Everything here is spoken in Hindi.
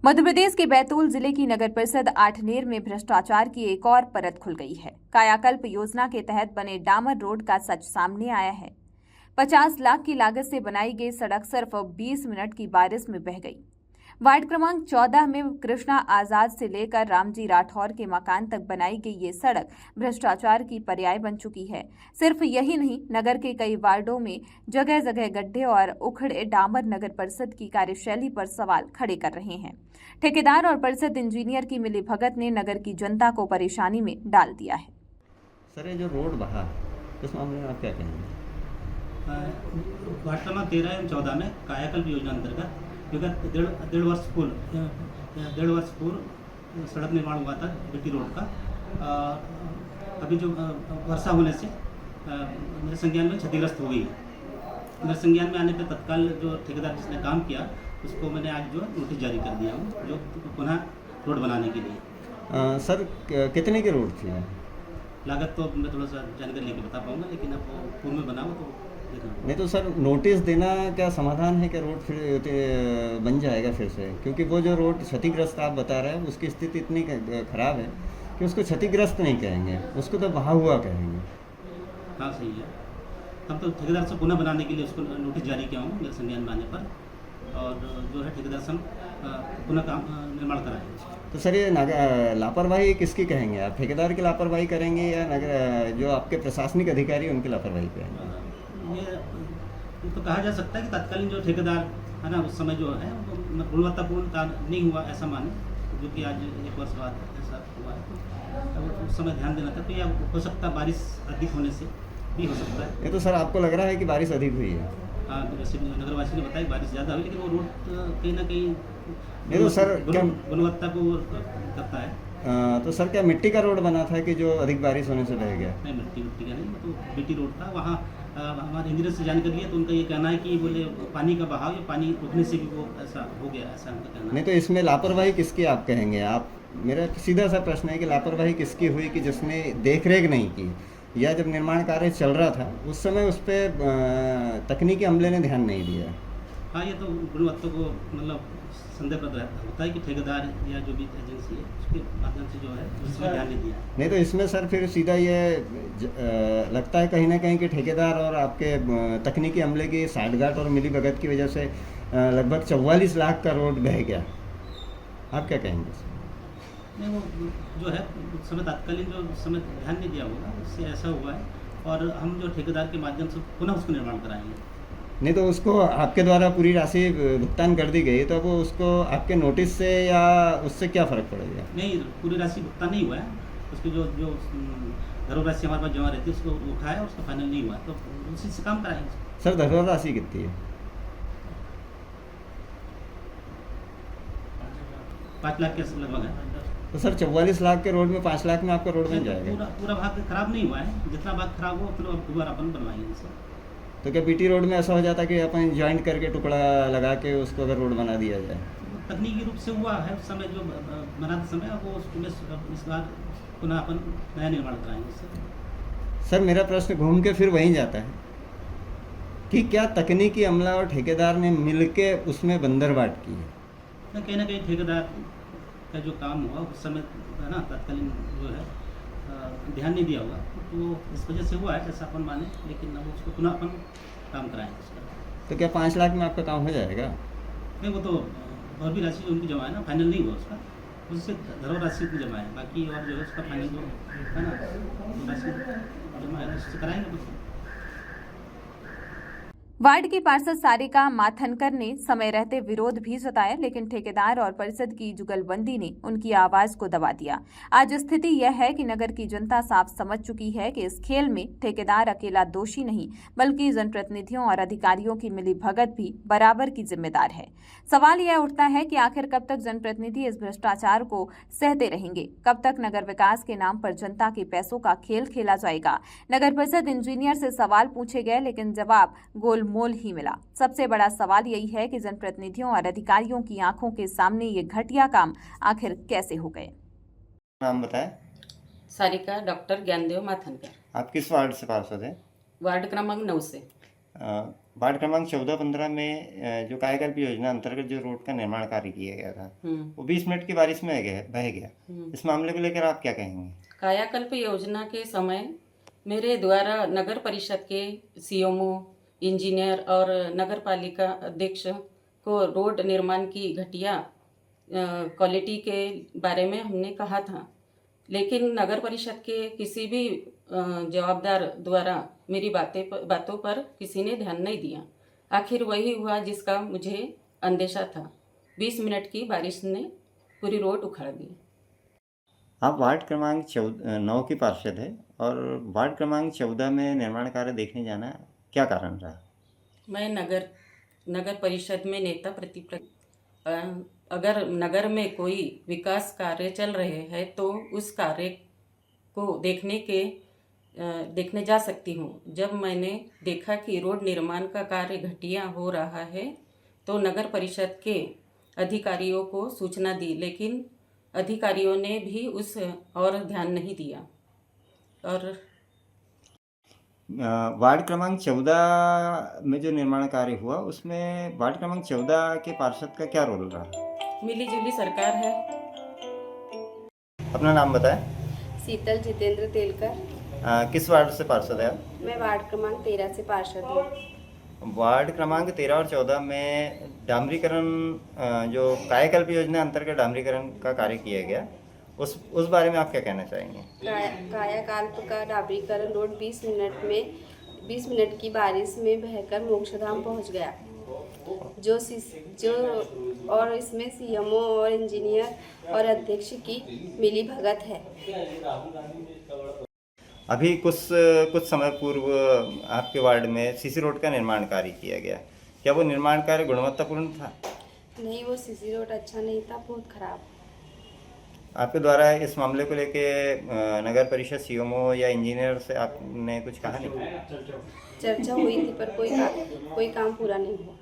मध्य प्रदेश के बैतूल जिले की नगर परिषद आठनेर में भ्रष्टाचार की एक और परत खुल गई है। कायाकल्प योजना के तहत बने डामर रोड का सच सामने आया है। 50 लाख की लागत से बनाई गई सड़क सिर्फ 20 मिनट की बारिश में बह गई। वार्ड क्रमांक 14 में कृष्णा आजाद से लेकर रामजी राठौर के मकान तक बनाई गई ये सड़क भ्रष्टाचार की पर्याय बन चुकी है। सिर्फ यही नहीं, नगर के कई वार्डों में जगह जगह गड्ढे और उखड़े डामर नगर परिषद की कार्यशैली पर सवाल खड़े कर रहे हैं। ठेकेदार और परिषद इंजीनियर की मिलीभगत ने नगर की जनता को परेशानी में डाल दिया है। सर, ये जो रोड बहा इस मामले में आप क्या कहेंगे? वार्ड क्रमांक 13 एवं 14 में कायाकल्प योजना अंतर्गत विगत डेढ़ वर्ष पूर्व सड़क निर्माण हुआ था बीटी रोड का। अभी जो वर्षा होने से मेरे संज्ञान में क्षतिग्रस्त हो गई है। मेरे संज्ञान में आने पर तत्काल जो ठेकेदार जिसने काम किया उसको मैंने आज जो नोटिस जारी कर दिया हूँ, जो पुनः रोड बनाने के लिए। सर, कितने की रोड थी? लागत तो मैं थोड़ा सा जानकारी लेके बता पाऊँगा, लेकिन अब वो पूर्व में बना हो तो नहीं तो सर, नोटिस देना क्या समाधान है? क्या रोड फिर बन जाएगा फिर से? क्योंकि वो जो रोड क्षतिग्रस्त आप बता रहे हैं उसकी स्थिति इतनी खराब है कि उसको क्षतिग्रस्त नहीं कहेंगे, उसको तो बहा हुआ कहेंगे। हाँ, सही है। हम तो ठेकेदार से पुनः बनाने के लिए उसको नोटिस जारी किया हूँ मेरे संज्ञान में आने पर, और जो है ठेकेदार से पुनः काम निर्माण कराएंगे। तो सर, ये लापरवाही किसकी कहेंगे आप? ठेकेदार की लापरवाही करेंगे या नगर जो आपके प्रशासनिक अधिकारी उनकी लापरवाही कहेंगे? ये तो कहा जा सकता है कि तत्कालीन जो ठेकेदार है ना, उस समय जो है गुणवत्तापूर्ण काम नहीं हुआ ऐसा माने, जो कि आज 1 वर्ष बाद ऐसा हुआ है। तो उस समय ध्यान देना था। तो यह हो सकता है बारिश अधिक होने से भी हो सकता है। ये तो सर आपको लग रहा है कि बारिश अधिक हुई है? हाँ, वैसे नगरवासी ने बताया बारिश ज़्यादा हुई, लेकिन वो रोड कहीं ना कहीं नहीं तो सर गुणवत्ता को करता है। तो सर, क्या मिट्टी का रोड बना था कि जो अधिक बारिश होने से बह गया? नहीं, मिट्टी का नहीं, तो बीटी रोड था। वहाँ हमारे इंजीनियर से जानकारी लिया तो उनका ये कहना है कि बोले पानी का बहाव या पानी उठने से भी वो ऐसा हो गया, ऐसा उनका कहना है। नहीं तो इसमें लापरवाही किसकी आप कहेंगे? आप, मेरा सीधा सा प्रश्न है कि लापरवाही किसकी हुई कि जिसने देखरेख नहीं की, या जब निर्माण कार्य चल रहा था उस समय उस पर तकनीकी अमले ने ध्यान नहीं दिया? हाँ, ये तो गुणवत्ता को मतलब संदेह होता है कि ठेकेदार या जो भी एजेंसी है उसके माध्यम से जो है उसमें ध्यान नहीं दिया। नहीं तो इसमें सर फिर सीधा ये लगता है कहीं ना कहीं कि ठेकेदार और आपके तकनीकी अमले की साठगांठ और मिलीभगत की वजह से लगभग 44 लाख का रोड बह गया। आप क्या कहेंगे? नहीं, वो जो है उस समय तत्कालीन जो समय ध्यान नहीं दिया होगा, उससे ऐसा हुआ है। और हम जो ठेकेदार के माध्यम से पुनः उसको निर्माण कराएंगे। नहीं तो उसको आपके द्वारा पूरी राशि भुगतान कर दी गई, तो वो उसको आपके नोटिस से या उससे क्या फ़र्क पड़ेगा? नहीं, पूरी राशि भुगतान नहीं हुआ है। उसकी जो धरोहर राशि हमारे पास जमा रहती है उसको उठाया और उसका फाइनल नहीं हुआ, तो उसी से काम कराएंगे। सर, धरोहर राशि कितनी है? 5 लाख के लगभग है। तो सर 44 लाख के रोड में 5 लाख में आपका रोड बन जाएगा? पूरा भाग खराब नहीं हुआ है, जितना भाग खराब हो उतना दोबारा अपन बनवाएंगे सर। तो क्या बीटी रोड में ऐसा हो जाता कि अपन ज्वाइंट करके टुकड़ा लगा के उसको अगर रोड बना दिया जाए? तकनीकी रूप से हुआ है उस समय, जो बनाते समय वो उसमें इस बार पुनः अपन नया निर्माण कराएंगे सर। सर, मेरा प्रश्न घूम के फिर वहीं जाता है कि क्या तकनीकी अमला और ठेकेदार ने मिलके उसमें बंदरबाट की है? कहीं ना कहीं ठेकेदार का जो काम हुआ उस समय है ना, तत्कालीन जो है ध्यान नहीं दिया होगा, तो इस वजह से हुआ है ऐसा अपन माने, लेकिन अब उसको पुनः अपन काम कराएंगे उसका। तो क्या 5 लाख में आपका काम हो जाएगा? नहीं, वो तो और भी राशि उनकी जमा है ना, फाइनल नहीं हुआ उसका, उससे धरोहर राशि की जमा है, बाकी और जो है उसका फाइनल जो है ना राशि जमा है उससे कराएंगे कुछ। वार्ड की पार्षद सारिका माथनकर ने समय रहते विरोध भी जताया, लेकिन ठेकेदार और परिषद की जुगलबंदी ने उनकी आवाज को दबा दिया। आज स्थिति यह है कि नगर की जनता साफ समझ चुकी है कि इस खेल में ठेकेदार अकेला दोषी नहीं, बल्कि जनप्रतिनिधियों और अधिकारियों की मिलीभगत भी बराबर की जिम्मेदार है। सवाल यह उठता है कि आखिर कब तक जनप्रतिनिधि इस भ्रष्टाचार को सहते रहेंगे? कब तक नगर विकास के नाम पर जनता के पैसों का खेल खेला जाएगा? नगर परिषद इंजीनियर से सवाल पूछे गए, लेकिन जवाब गोलमोल ही मिला। सबसे बड़ा सवाल यही है कि जनप्रतिनिधियों और अधिकारियों की आंखों के सामने ये घटिया काम आखिर कैसे हो गए? नाम बताएं। सारिका डॉक्टर ज्ञानदेव माथनकर। आप किस वार्ड से पार्षद हैं? वार्ड क्रमांक 9 से। वार्ड क्रमांक 14-15 में जो कायाकल्प योजना अंतर्गत जो रोड का निर्माण कार्य किया गया था वो 20 मिनट की बारिश में बह गया। इस मामले को लेकर आप क्या कहेंगे? कायाकल्प योजना के समय मेरे द्वारा नगर परिषद के सीएमओ, इंजीनियर और नगर पालिका अध्यक्ष को रोड निर्माण की घटिया क्वालिटी के बारे में हमने कहा था, लेकिन नगर परिषद के किसी भी जवाबदार द्वारा मेरी बातों पर किसी ने ध्यान नहीं दिया। आखिर वही हुआ जिसका मुझे अंदेशा था। 20 मिनट की बारिश ने पूरी रोड उखाड़ दी। आप वार्ड क्रमांक 9 की पार्षद है और वार्ड क्रमांक 14 में निर्माण कार्य देखने जाना क्या कारण रहा? मैं नगर परिषद में नेता प्रतिपक्ष, अगर नगर में कोई विकास कार्य चल रहे हैं तो उस कार्य को देखने जा सकती हूँ। जब मैंने देखा कि रोड निर्माण का कार्य घटिया हो रहा है तो नगर परिषद के अधिकारियों को सूचना दी, लेकिन अधिकारियों ने भी उस और ध्यान नहीं दिया। और वार्ड क्रमांक 14 में जो निर्माण कार्य हुआ उसमें वार्ड क्रमांक 14 के पार्षद का क्या रोल रहा? मिलीजुली सरकार है। अपना नाम बताएं। शीतल जितेंद्र तेलकर। किस वार्ड से पार्षद है आप? मैं वार्ड क्रमांक 13 से पार्षद हूँ। वार्ड क्रमांक 13 और 14 में डामरीकरण, जो कायाकल्प योजना अंतर्गत डामरीकरण का कार्य किया गया, उस बारे में आप क्या कहना चाहेंगे? कायाकल्प का डामरीकरण रोड 20 मिनट की बारिश में बहकर मोक्षधाम पहुँच गया, जो और इसमें सीएमओ और इंजीनियर और अध्यक्ष की मिली भगत है। अभी कुछ समय पूर्व आपके वार्ड में सीसी रोड का निर्माण कार्य किया गया, क्या वो निर्माण कार्य गुणवत्तापूर्ण था? नहीं, वो सीसी रोड अच्छा नहीं था, बहुत खराब। आपके द्वारा इस मामले को लेके नगर परिषद सीएमओ या इंजीनियर से आपने कुछ कहा नहीं? चर्चा हुई थी पर कोई काम पूरा नहीं हुआ।